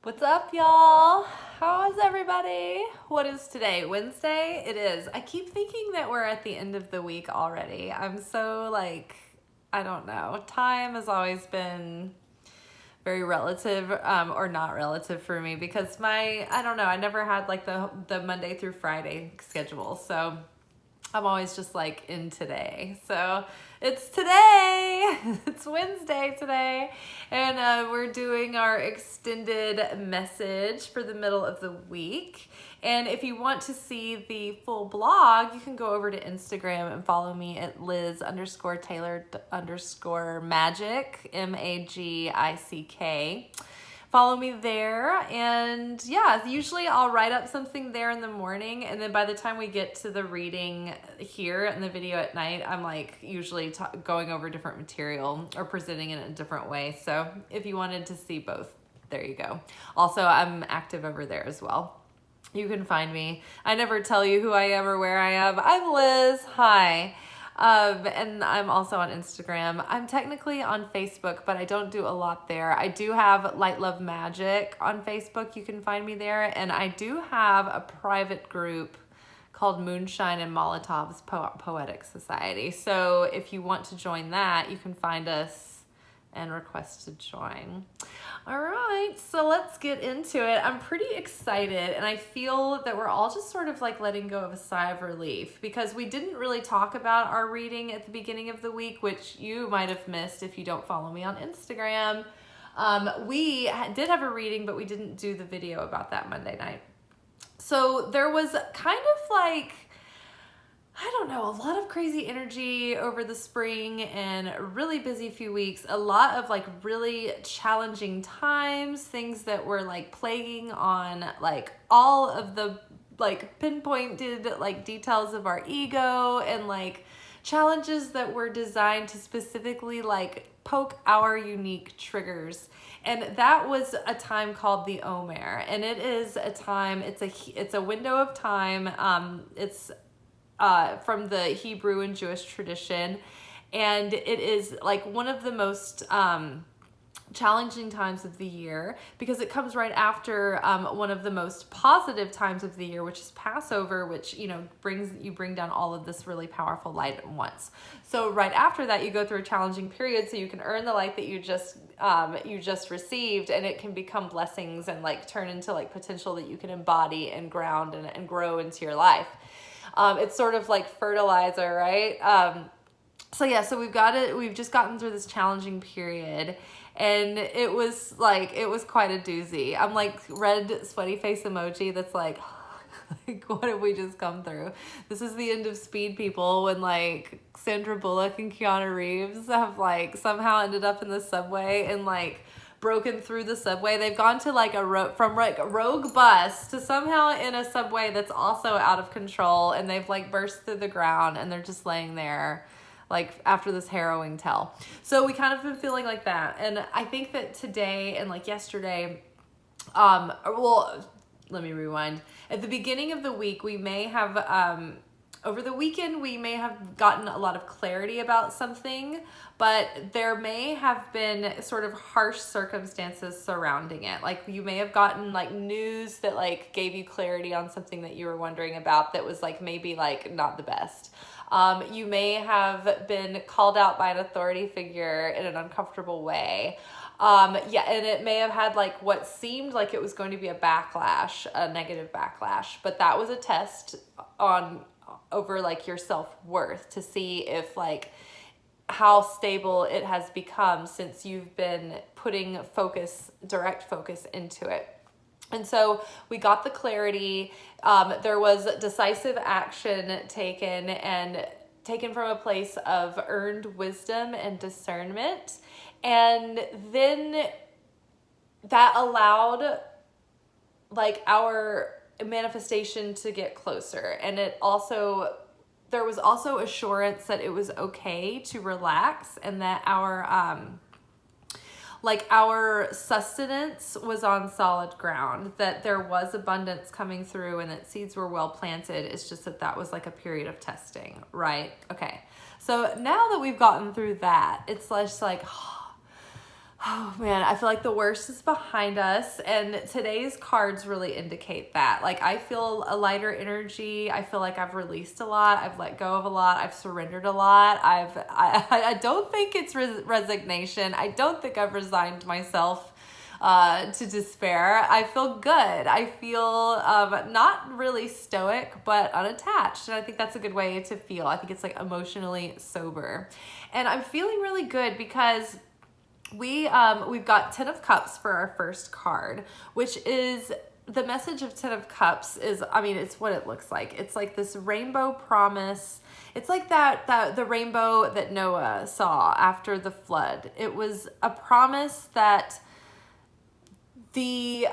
What's up, y'all? How is everybody? What is today? Wednesday? It is. I keep thinking that we're at the end of the week already. I'm so I don't know. Time has always been very relative, or not relative for me because I don't know, I never had the Monday through Friday schedule. So I'm always just in today. So it's today. It's Wednesday today. And we're doing our extended message for the middle of the week. And if you want to see the full blog, you can go over to Instagram and follow me at Liz_Taylor_Magick, Magick. Follow me there, and yeah, usually I'll write up something there in the morning, and then by the time we get to the reading here and the video at night, I'm usually going over different material or presenting it in a different way. So if you wanted to see both, there you go. Also, I'm active over there as well. You can find me. I never tell you who I am or where I am. I'm Liz. Hi. And I'm also on Instagram. I'm technically on Facebook, but I don't do a lot there. I do have Light Love Magick on Facebook. You can find me there. And I do have a private group called Moonshine and Molotov's Poetic Society. So if you want to join that, you can find us and request to join. All right, so let's get into it. I'm pretty excited, and I feel that we're all just sort of letting go of a sigh of relief because we didn't really talk about our reading at the beginning of the week, which you might have missed if you don't follow me on Instagram. We did have a reading, but we didn't do the video about that Monday night. So there was kind of I don't know, a lot of crazy energy over the spring and a really busy few weeks. A lot of really challenging times, things that were plaguing on all of the pinpointed details of our ego, and challenges that were designed to specifically poke our unique triggers. And that was a time called the Omer, and it is a time, it's a window of time. It's from the Hebrew and Jewish tradition, and it is one of the most challenging times of the year because it comes right after one of the most positive times of the year, which is Passover, which bring down all of this really powerful light at once. So right after that, you go through a challenging period so you can earn the light that you just received, and it can become blessings and turn into potential that you can embody and ground and grow into your life. It's sort of like fertilizer, right? So we've just gotten through this challenging period, and it was quite a doozy. I'm red sweaty face emoji that's what have we just come through? This is the end of Speed, people, when Sandra Bullock and Keanu Reeves have somehow ended up in the subway and broken through the subway. They've gone to a rogue bus to somehow in a subway that's also out of control, and they've burst through the ground, and they're just laying there after this harrowing tale. So we kind of been feeling like that, and I think that today and yesterday, let me rewind. At the beginning of the week, we may have over the weekend, we may have gotten a lot of clarity about something, but there may have been sort of harsh circumstances surrounding it. You may have gotten news that gave you clarity on something that you were wondering about that was maybe not the best. You may have been called out by an authority figure in an uncomfortable way. And it may have had what seemed like it was going to be a backlash, a negative backlash, but that was a test over your self-worth to see if how stable it has become since you've been putting direct focus into it. And so we got the clarity. There was decisive action taken from a place of earned wisdom and discernment. And then that allowed our manifestation to get closer. And there was also assurance that it was okay to relax, and that our sustenance was on solid ground, that there was abundance coming through, and that seeds were well planted. It's just that was a period of testing, right? Okay. So now that we've gotten through that, it's just Oh man, I feel like the worst is behind us, and today's cards really indicate that. Like, I feel a lighter energy. I feel like I've released a lot. I've let go of a lot. I've surrendered a lot. I don't think it's resignation. I don't think I've resigned myself to despair. I feel good. I feel not really stoic, but unattached. And I think that's a good way to feel. I think it's like emotionally sober. And I'm feeling really good because we've got 10 of Cups for our first card, which is the message of 10 of Cups is, I mean, it's what it looks like. It's like this rainbow promise. It's like that the rainbow that Noah saw after the flood. It was a promise that the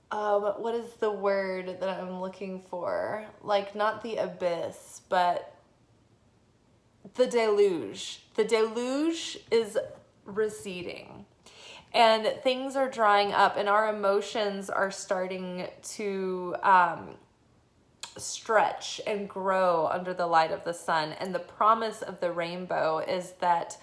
what is the word that I'm looking for? Like, not the abyss, but the deluge. The deluge is receding, and things are drying up, and our emotions are starting to stretch and grow under the light of the sun. And the promise of the rainbow is that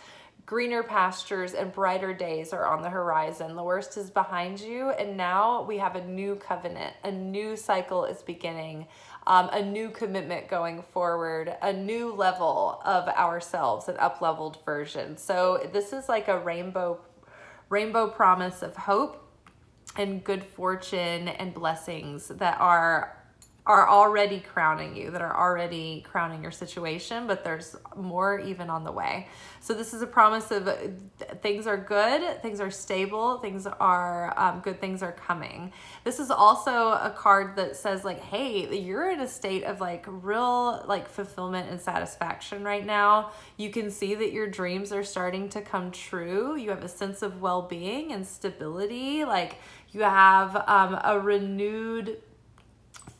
greener pastures and brighter days are on the horizon. The worst is behind you, and now we have a new covenant. A new cycle is beginning. A new commitment going forward, a new level of ourselves, an up-leveled version. So this is like a rainbow promise of hope and good fortune and blessings that are already crowning you, that are already crowning your situation, but there's more even on the way. So this is a promise of things are good, things are stable, things are good, things are coming. This is also a card that says like, hey, you're in a state of like real like fulfillment and satisfaction right now. You can see that your dreams are starting to come true. You have a sense of well-being and stability. Like, you have a renewed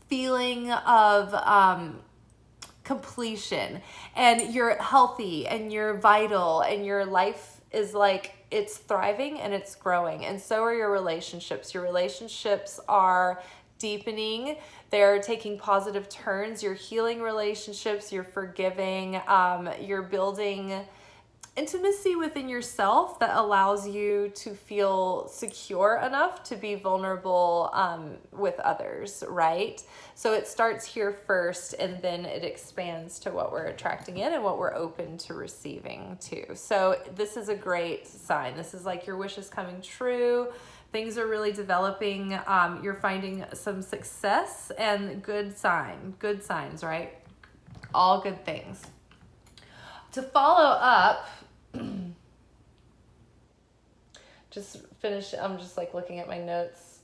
feeling of completion, and you're healthy and you're vital, and your life is like, it's thriving and it's growing. And so are your relationships. Your relationships are deepening. They're taking positive turns. You're healing relationships. You're forgiving. You're building intimacy within yourself that allows you to feel secure enough to be vulnerable with others, right? So it starts here first, and then it expands to what we're attracting in and what we're open to receiving too. So this is a great sign. This is like your wish is coming true. Things are really developing. You're finding some success and good signs, right? All good things. To follow up, I'm just like looking at my notes.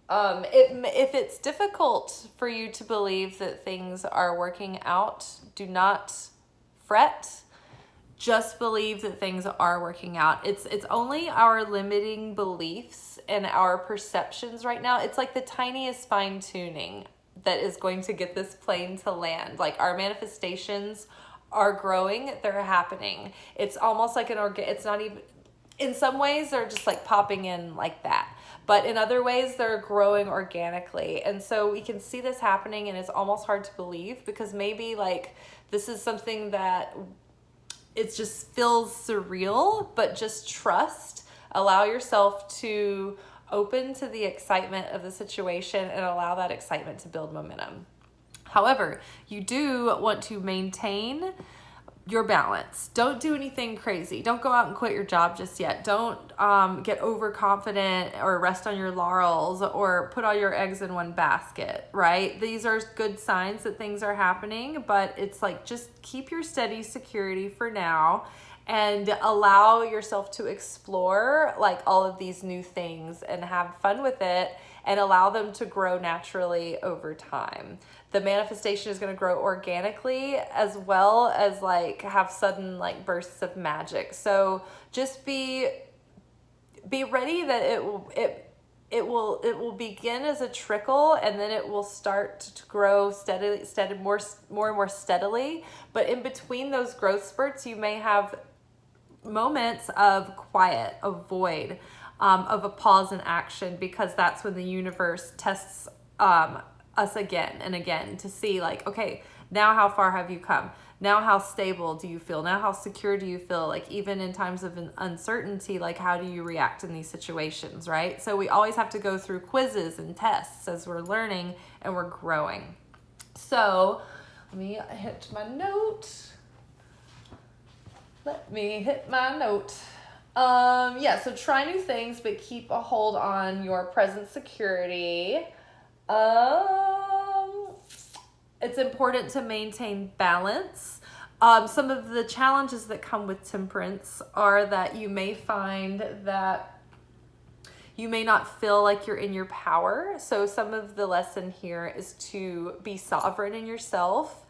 If it's difficult for you to believe that things are working out, do not fret. Just believe that things are working out. It's only our limiting beliefs and our perceptions right now. It's like the tiniest fine tuning that is going to get this plane to land. Like, our manifestations are growing, they're happening. It's almost like it's not even, in some ways they're just like popping in like that, but in other ways they're growing organically. And so we can see this happening, and it's almost hard to believe, because maybe like this is something that it just feels surreal, but just trust, allow yourself to open to the excitement of the situation and allow that excitement to build momentum. However, you do want to maintain your balance. Don't do anything crazy. Don't go out and quit your job just yet. Don't get overconfident or rest on your laurels or put all your eggs in one basket, right? These are good signs that things are happening, but it's like, just keep your steady security for now and allow yourself to explore like all of these new things and have fun with it, and allow them to grow naturally over time. The manifestation is going to grow organically, as well as like have sudden like bursts of magic. So just be ready that it will begin as a trickle, and then it will start to grow more and more steadily. But in between those growth spurts, you may have moments of quiet, of void, of a pause in action, because that's when the universe tests us again and again to see like, okay, now how far have you come? Now how stable do you feel? Now how secure do you feel? Like even in times of uncertainty, like how do you react in these situations, right? So we always have to go through quizzes and tests as we're learning and we're growing. So let me hit my note. Yeah, so try new things, but keep a hold on your present security. It's important to maintain balance. Some of the challenges that come with temperance are that you may find that you may not feel like you're in your power. So some of the lesson here is to be sovereign in yourself.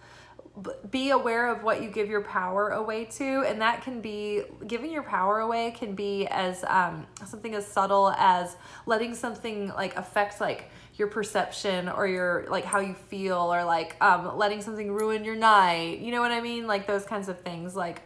Be aware of what you give your power away to, and that can be, giving your power away can be as something as subtle as letting something like affect like your perception or your like how you feel, or like letting something ruin your night, you know what I mean? Like those kinds of things. Like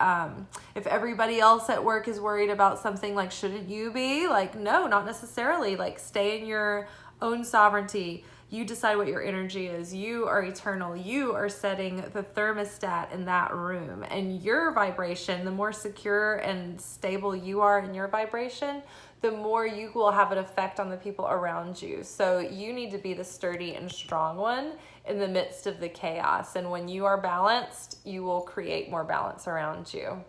if everybody else at work is worried about something, like shouldn't you be? Like no, not necessarily. Like stay in your own sovereignty. You decide what your energy is. You are eternal. You are setting the thermostat in that room. And your vibration, the more secure and stable you are in your vibration, the more you will have an effect on the people around you. So you need to be the sturdy and strong one in the midst of the chaos. And when you are balanced, you will create more balance around you.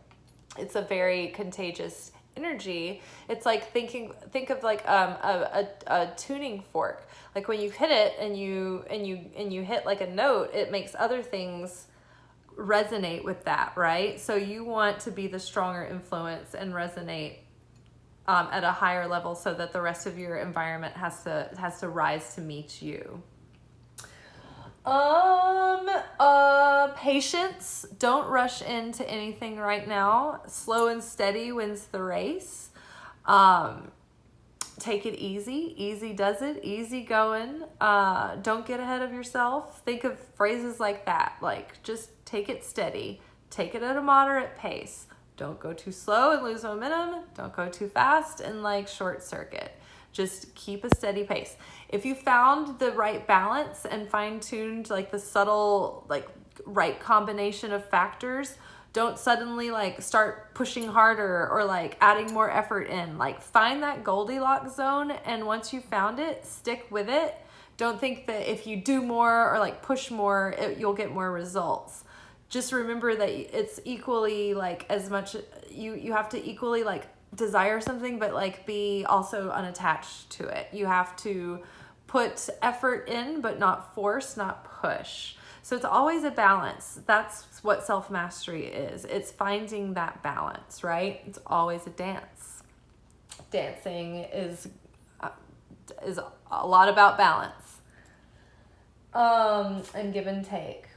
It's a very contagious energy. It's like think of like a tuning fork. Like when you hit it and you hit like a note, it makes other things resonate with that, right? So you want to be the stronger influence and resonate at a higher level, so that the rest of your environment has to rise to meet you. Patience. Don't rush into anything right now. Slow and steady wins the race. Take it easy. Easy does it. Easy going. Don't get ahead of yourself. Think of phrases like that. Like just take it steady. Take it at a moderate pace. Don't go too slow and lose momentum. Don't go too fast and like short circuit. Just keep a steady pace. If you found the right balance and fine-tuned like the subtle, like right combination of factors, don't suddenly like start pushing harder or like adding more effort in. Like find that Goldilocks zone, and once you found it, stick with it. Don't think that if you do more or like push more, you'll get more results. Just remember that it's equally like as much, you have to equally like desire something, but like be also unattached to it. You have to put effort in, but not force, not push. So it's always a balance. That's what self-mastery is. It's finding that balance, right? It's always a dance. Dancing is a lot about balance. And give and take.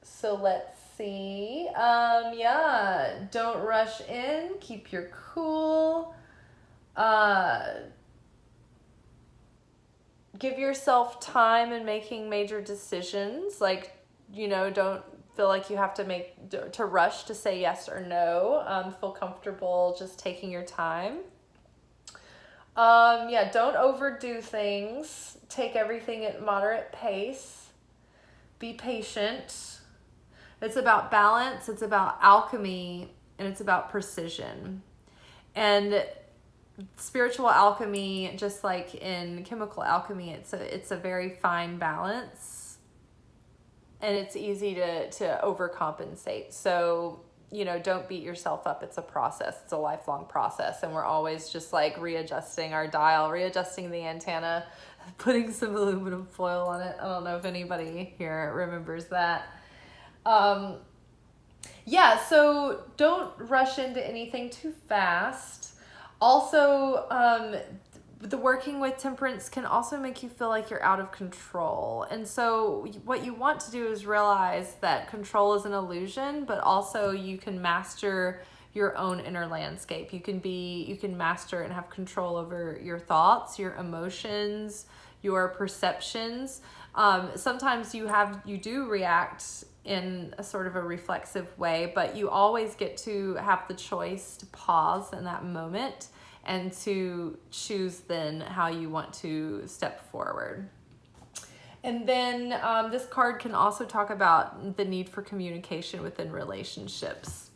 So let's see. Yeah, don't rush in. Keep your cool. Give yourself time in making major decisions. Like, you know, don't feel like you have to rush to say yes or no. Feel comfortable just taking your time. Yeah, don't overdo things. Take everything at moderate pace. Be patient. It's about balance, it's about alchemy, and it's about precision. And spiritual alchemy, just like in chemical alchemy, it's a very fine balance, and it's easy to overcompensate. So, you know, don't beat yourself up. It's a process. It's a lifelong process, and we're always just like readjusting our dial, readjusting the antenna, putting some aluminum foil on it. I don't know if anybody here remembers that. Yeah, so don't rush into anything too fast. Also, the working with temperance can also make you feel like you're out of control. And so what you want to do is realize that control is an illusion, but also you can master your own inner landscape. You can master and have control over your thoughts, your emotions, your perceptions. Sometimes you do react in a sort of a reflexive way, but you always get to have the choice to pause in that moment and to choose then how you want to step forward. And then this card can also talk about the need for communication within relationships,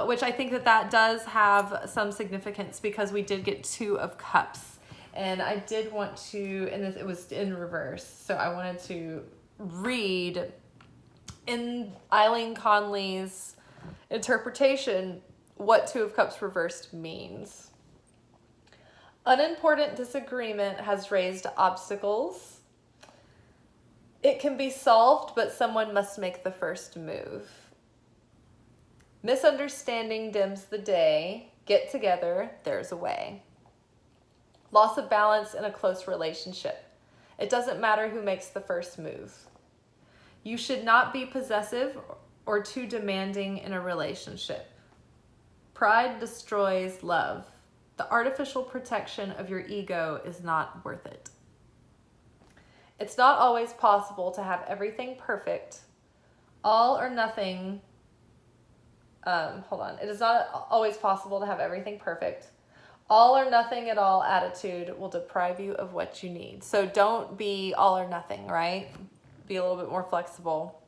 which I think that does have some significance because we did get 2 of Cups. And I did want to, and it was in reverse, so I wanted to read in Eileen Conley's interpretation what 2 of Cups reversed means. Unimportant disagreement has raised obstacles. It can be solved, but someone must make the first move. Misunderstanding dims the day. Get together, there's a way. Loss of balance in a close relationship. It doesn't matter who makes the first move. You should not be possessive or too demanding in a relationship. Pride destroys love. The artificial protection of your ego is not worth it. It's not always possible to have everything perfect. All or nothing. It is not always possible to have everything perfect. All or nothing at all attitude will deprive you of what you need. So don't be all or nothing, right? Be a little bit more flexible.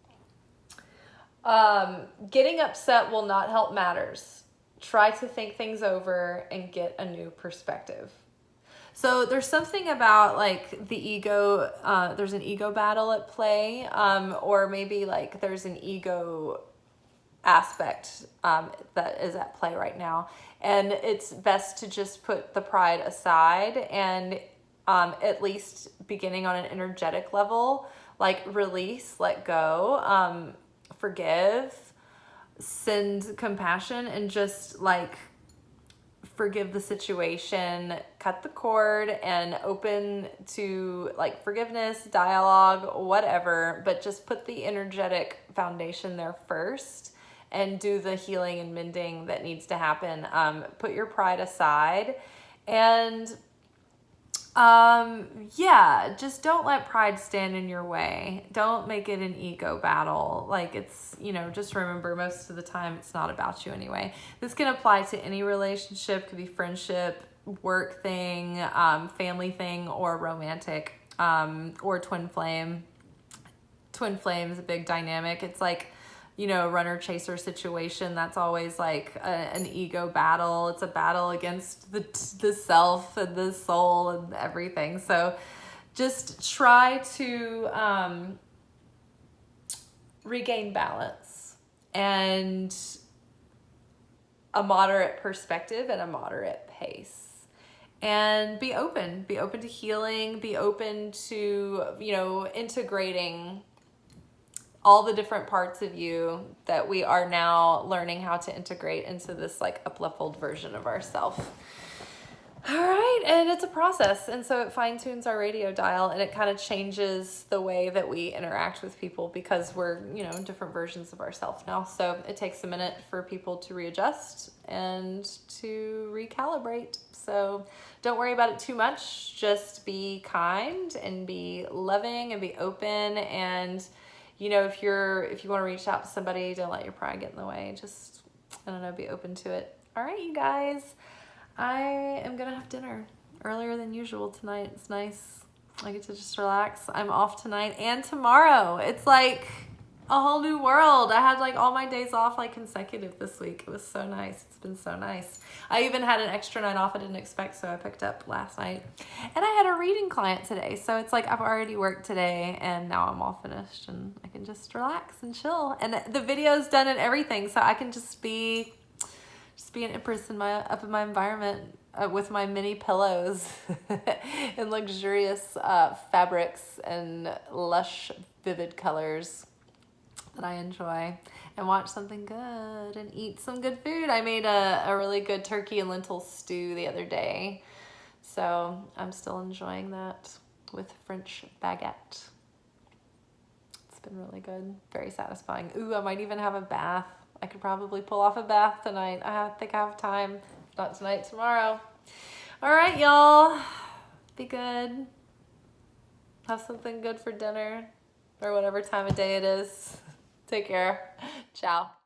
Getting upset will not help matters. Try to think things over and get a new perspective. So there's something about like the ego, there's an ego battle at play, or maybe like there's an ego aspect that is at play right now. And it's best to just put the pride aside and at least beginning on an energetic level, like release, let go, forgive, send compassion, and just like forgive the situation, cut the cord, and open to like forgiveness, dialogue, whatever, but just put the energetic foundation there first and do the healing and mending that needs to happen. Put your pride aside and just don't let pride stand in your way. Don't make it an ego battle. Like it's, just remember most of the time it's not about you anyway. This can apply to any relationship, could be friendship, work thing, family thing, or romantic, or twin flame. Twin flame is a big dynamic. It's like, runner chaser situation. That's always like an ego battle. It's a battle against the self and the soul and everything. So just try to regain balance and a moderate perspective and a moderate pace. And be open to healing, be open to, integrating all the different parts of you that we are now learning how to integrate into this like up-leveled version of ourselves. All right, and it's a process, and so it fine-tunes our radio dial, and it kind of changes the way that we interact with people because we're, different versions of ourselves now. So it takes a minute for people to readjust and to recalibrate. So don't worry about it too much. Just be kind and be loving and be open, and if you want to reach out to somebody, don't let your pride get in the way. Just, be open to it. All right, you guys. I am going to have dinner earlier than usual tonight. It's nice. I get to just relax. I'm off tonight and tomorrow. It's like a whole new world. I had like all my days off like consecutive this week. It was so nice. It's been so nice. I even had an extra night off I didn't expect, so I picked up last night. And I had a reading client today. So it's like I've already worked today and now I'm all finished and I can just relax and chill. And the video's done and everything, so I can just be an empress in my environment with my mini pillows and luxurious fabrics and lush, vivid colors that I enjoy, and watch something good and eat some good food. I made a really good turkey and lentil stew the other day, so I'm still enjoying that with French baguette. It's been really good, very satisfying. Ooh, I might even have a bath. I could probably pull off a bath tonight. I think I have time. If not tonight, tomorrow. All right, y'all. Be good. Have something good for dinner or whatever time of day it is. Take care. Ciao.